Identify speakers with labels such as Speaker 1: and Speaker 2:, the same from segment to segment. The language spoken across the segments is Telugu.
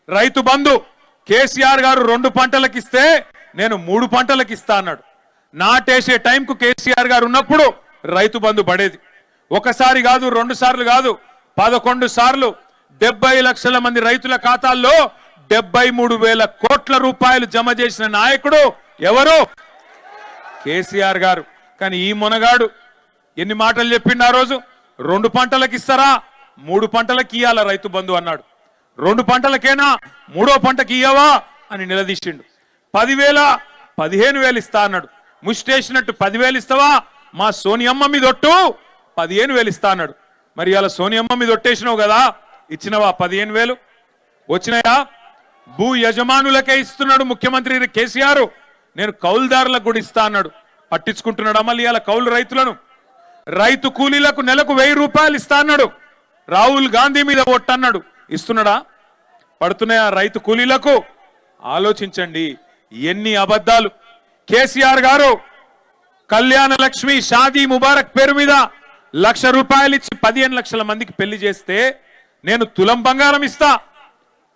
Speaker 1: రైతు బంధు కేసీఆర్ గారు 2 పంటలకు ఇస్తే నేను 3 పంటలకు ఇస్తా అన్నాడు. నాటేసే టైంకు కేసీఆర్ గారు ఉన్నప్పుడు రైతు బంధు పడేది. ఒకసారి కాదు, 2 సార్లు కాదు, 11 సార్లు 70 లక్షల మంది రైతుల ఖాతాల్లో 73,000 కోట్ల రూపాయలు జమ చేసిన నాయకుడు ఎవరు? కేసీఆర్ గారు. కానీ ఈ మొనగాడు ఎన్ని మాటలు చెప్పిండు ఆ రోజు? 2 పంటలకు ఇస్తారా, 3 పంటలకు ఇయ్యాల రైతు బంధు అన్నాడు. 2 పంటలకేనా, 3వ పంటకి ఇయ్యవా అని నిలదీసిండు. 10,000 15,000 ఇస్తా అన్నాడు. ముష్టేసినట్టు 10,000 ఇస్తావా, మా సోనియమ్మ మీద ఒట్టు 15,000 ఇస్తా అన్నాడు. మరి ఇలా సోనియమ్మ మీద ఒట్టేసినావు కదా, ఇచ్చినవా 15,000? వచ్చినాయా? భూ యజమానులకే ఇస్తున్నాడు ముఖ్యమంత్రి కేసీఆర్. నేను కౌలుదారులకు కూడా ఇస్తా అన్నాడు. పట్టించుకుంటున్నాడు మళ్ళీ ఇలా కౌలు రైతులను? రైతు కూలీలకు నెలకు 1000 రూపాయలు ఇస్తా అన్నాడు. రాహుల్ గాంధీ మీద ఒట్టన్నాడు. ఇస్తున్నాడా? పడుతున్నాయా రైతు కూలీలకు? ఆలోచించండి ఎన్ని అబద్ధాలు. కేసీఆర్ గారు కళ్యాణ లక్ష్మి షాదీ ముబారక్ పేరు మీద 1,00,000 రూపాయలు ఇచ్చి 15 లక్షల మందికి పెళ్లి చేస్తే నేను తులం బంగారం ఇస్తా.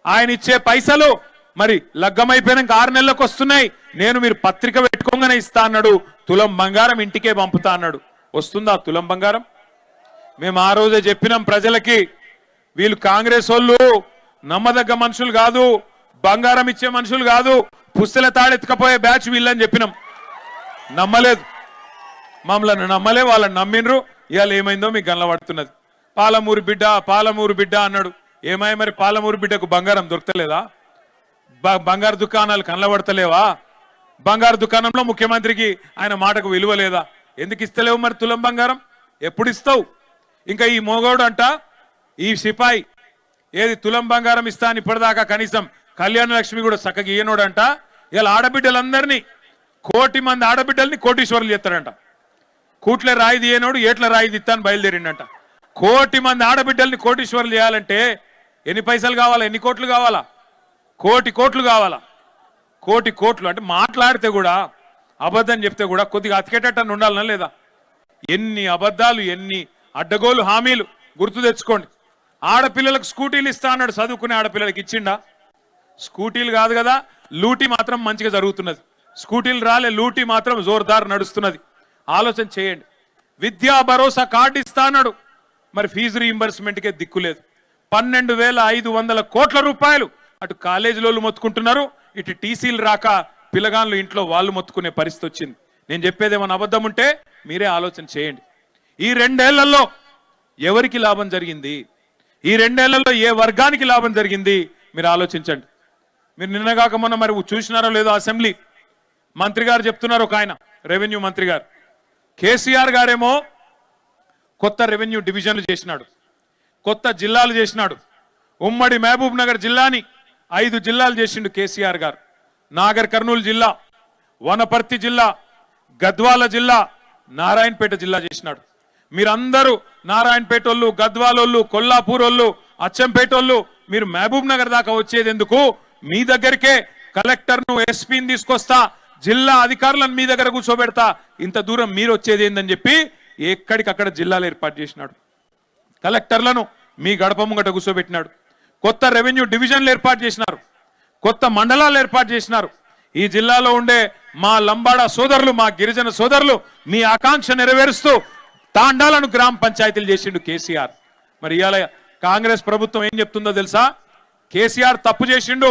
Speaker 1: ఆయన ఇచ్చే పైసలు మరి లగ్గమైపోయినాక 6 నెలలకు వస్తున్నాయి, నేను మీరు పత్రిక పెట్టుకోగానే ఇస్తా అన్నాడు. తులం బంగారం ఇంటికే పంపుతా అన్నాడు. వస్తుందా తులం బంగారం? మేము ఆ రోజే చెప్పినాం ప్రజలకి, వీళ్ళు కాంగ్రెస్ వాళ్ళు నమ్మదగ్గ మనుషులు కాదు, బంగారం ఇచ్చే మనుషులు కాదు, పుస్తల తాడెత్తుకపోయే బ్యాచ్ వీళ్ళని చెప్పినాం. నమ్మలేదు, మమ్మల్ని నమ్మలే, వాళ్ళని నమ్మినరు. ఇవాళ ఏమైందో మీకు గనపడుతున్నది. పాలమూరు బిడ్డ పాలమూరు బిడ్డ అన్నాడు. ఏమై మరి పాలమూరు బిడ్డకు బంగారం దొరకలేదా? బంగారు దుకాణాలు కనబడతలేవా? బంగారు దుకాణంలో ముఖ్యమంత్రికి ఆయన మాటకు విలువ లేదా? ఎందుకు ఇస్తలేవు మరి తులం బంగారం? ఎప్పుడు ఇస్తావు? ఇంకా ఈ మోగోడు అంట, ఈ సిపాయి ఏది తులం బంగారం ఇస్తా అని ఇప్పటిదాకా కనీసం కళ్యాణ లక్ష్మి కూడా చక్కగా ఇయ్యనోడంట. ఇలా ఆడబిడ్డలందరినీ 1,00,000 మంది ఆడబిడ్డల్ని కోటీశ్వరులు చేస్తాడంట. కూట్లే రాయి తీయనోడు ఏట్ల రాయి తీస్తాను బయలుదేరిండంట. 1,00,000 మంది ఆడబిడ్డల్ని కోటీశ్వరులు చేయాలంటే ఎన్ని పైసలు కావాలా? ఎన్ని కోట్లు కావాలా? 1,00,000 కోట్లు కావాలా? 1,00,000 కోట్లు అంటే మాట్లాడితే కూడా అబద్ధం చెప్తే కూడా కొద్దిగా అతికేటట్టు ఉండాలనా లేదా? ఎన్ని అబద్ధాలు, ఎన్ని అడ్డగోలు హామీలు గుర్తు తెచ్చుకోండి. ఆడపిల్లలకు స్కూటీలు ఇస్తా అన్నాడు. చదువుకునే ఆడపిల్లలకి ఇచ్చిండా? స్కూటీలు కాదు కదా, లూటీ మాత్రం మంచిగా జరుగుతున్నది. స్కూటీలు రాలే, లూటీ మాత్రం జోర్దార్ నడుస్తున్నది. ఆలోచన చేయండి. విద్యా భరోసా కార్డు ఇస్తా అన్నాడు. మరి ఫీజు రీయింబర్స్మెంట్కే దిక్కులేదు. 12,500 కోట్ల రూపాయలు అటు కాలేజీలోళ్ళు మొత్తుకుంటున్నారు, ఇటు టీసీలు రాక పిల్లగాళ్ళు ఇంట్లో వాళ్ళు మొత్తుకునే పరిస్థితి వచ్చింది. నేను చెప్పేదేమన్నా అబద్ధం ఉంటే మీరే ఆలోచన చేయండి. ఈ 2 ఏళ్లలో ఎవరికి లాభం జరిగింది? ఈ 2 ఏళ్లలో ఏ వర్గానికి లాభం జరిగింది? మీరు ఆలోచించండి. మీరు నిన్నగాక మొన్న మరి చూసినారో లేదో, అసెంబ్లీ మంత్రి గారు చెప్తున్నారు, ఒక ఆయన రెవెన్యూ మంత్రి గారు, కేసీఆర్ గారేమో కొత్త రెవెన్యూ డివిజన్లు చేసినాడు, కొత్త జిల్లాలు చేసినాడు. ఉమ్మడి మహబూబ్ నగర్ జిల్లాని 5 జిల్లాలు చేసిండు కేసీఆర్ గారు. నాగర్ కర్నూలు జిల్లా, వనపర్తి జిల్లా, గద్వాల జిల్లా, నారాయణపేట జిల్లా చేసినాడు. మీరందరూ నారాయణపేట వాళ్ళు, గద్వాలోళ్ళు, కొల్లాపూర్ వాళ్ళు, అచ్చంపేట వాళ్ళు, మీరు మహబూబ్ నగర్ దాకా వచ్చేది ఎందుకు? మీ దగ్గరికే కలెక్టర్ను, ఎస్పీని తీసుకొస్తా, జిల్లా అధికారులను మీ దగ్గర కూర్చోబెడతా, ఇంత దూరం మీరు వచ్చేది ఏందని చెప్పి ఎక్కడికక్కడ జిల్లాలు ఏర్పాటు చేసినాడు. కలెక్టర్లను మీ గడప ముంగట కూర్చోబెట్టినాడు. కొత్త రెవెన్యూ డివిజన్లు ఏర్పాటు చేసినారు, కొత్త మండలాలు ఏర్పాటు చేసినారు. ఈ జిల్లాలో ఉండే మా లంబాడ సోదరులు, మా గిరిజన సోదరులు మీ ఆకాంక్ష నెరవేరుస్తూ తాండాలను గ్రామ పంచాయతీలు చేసిండు కేసీఆర్. మరి ఇవాళ కాంగ్రెస్ ప్రభుత్వం ఏం చెప్తుందో తెలుసా? కేసీఆర్ తప్పు చేసిండు,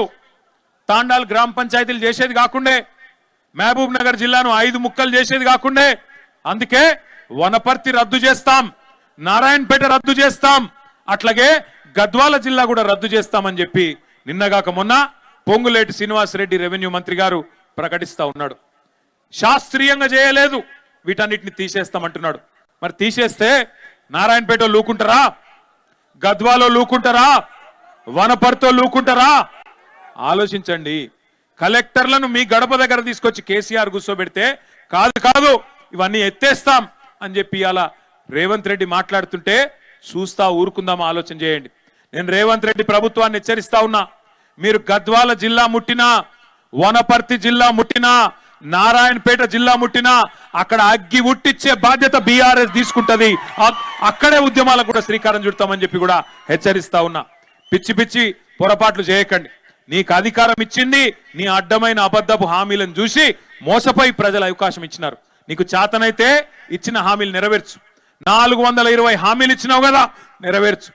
Speaker 1: తాండాలు గ్రామ పంచాయతీలు చేసేది కాకుండే, మహబూబ్ నగర్ జిల్లాను 5 ముక్కలు చేసేది కాకుండే, అందుకే వనపర్తి రద్దు చేస్తాం, నారాయణపేట రద్దు చేస్తాం, అట్లాగే గద్వాల జిల్లా కూడా రద్దు చేస్తామని చెప్పి నిన్నగాక మొన్న పొంగులేటి శ్రీనివాసరెడ్డి రెవెన్యూ మంత్రి గారు ప్రకటిస్తా ఉన్నాడు. శాస్త్రీయంగా చేయలేదు, వీటన్నిటిని తీసేస్తామంటున్నాడు. మరి తీసేస్తే నారాయణపేట లూకుంటారా? గద్వాలో లూకుంటారా? వనపర్తితో లూకుంటారా? ఆలోచించండి. కలెక్టర్లను మీ గడప దగ్గర తీసుకొచ్చి కేసీఆర్ కూర్చోబెడితే కాదు కాదు ఇవన్నీ ఎత్తేస్తాం అని చెప్పి అలా రేవంత్ రెడ్డి మాట్లాడుతుంటే చూస్తా ఊరుకుందాం. ఆలోచన చేయండి. నేను రేవంత్ రెడ్డి ప్రభుత్వాన్ని హెచ్చరిస్తా ఉన్నా, మీరు గద్వాల జిల్లా ముట్టినా, వనపర్తి జిల్లా ముట్టినా, నారాయణపేట జిల్లా ముట్టినా అక్కడ అగ్గి ఉట్టిచ్చే బాధ్యత బీఆర్ఎస్ తీసుకుంటది. అక్కడే ఉద్యమాలకు కూడా శ్రీకారం చుడతామని చెప్పి కూడా హెచ్చరిస్తా ఉన్నా. పిచ్చి పిచ్చి పొరపాట్లు చేయకండి. నీకు అధికారం ఇచ్చింది నీ అడ్డమైన అబద్ధపు హామీలను చూసి మోసపోయి ప్రజలు అవకాశం ఇచ్చినారు. నీకు చేతనైతే ఇచ్చిన హామీలు నెరవేర్చు. 420 హామీలు ఇచ్చినావు కదా, నెరవేర్చు.